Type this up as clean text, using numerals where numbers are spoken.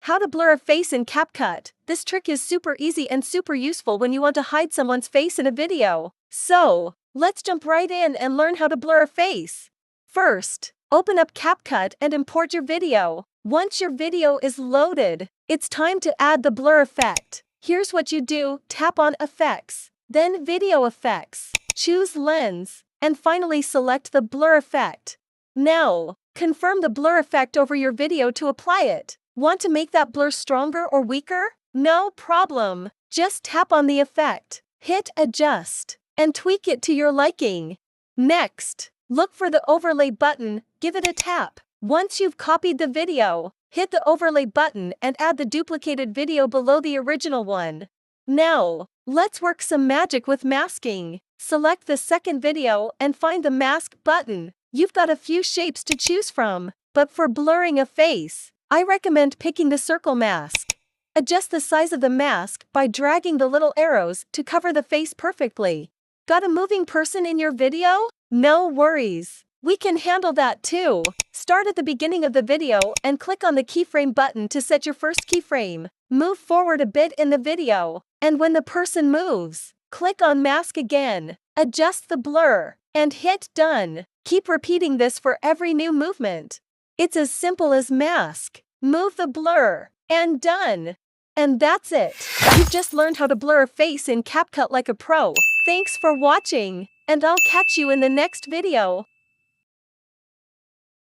How to blur a face in CapCut. This trick is super easy and super useful when you want to hide someone's face in a video. So, let's jump right in and learn how to blur a face. First, open up CapCut and import your video. Once your video is loaded, it's time to add the blur effect. Here's what you do: tap on Effects, then Video Effects, choose Lens, and finally select the blur effect. Now, confirm the blur effect over your video to apply it. Want to make that blur stronger or weaker? No problem. Just tap on the effect, hit Adjust, and tweak it to your liking. Next, look for the Overlay button, give it a tap. Once you've copied the video, hit the Overlay button and add the duplicated video below the original one. Now, let's work some magic with masking. Select the second video and find the Mask button. You've got a few shapes to choose from, but for blurring a face, I recommend picking the circle mask. Adjust the size of the mask by dragging the little arrows to cover the face perfectly. Got a moving person in your video? No worries. We can handle that too. Start at the beginning of the video and click on the keyframe button to set your first keyframe. Move forward a bit in the video, and when the person moves, click on Mask again, adjust the blur, and hit Done. Keep repeating this for every new movement. It's as simple as mask, move the blur, and done. And that's it. You've just learned how to blur a face in CapCut like a pro. Thanks for watching, and I'll catch you in the next video.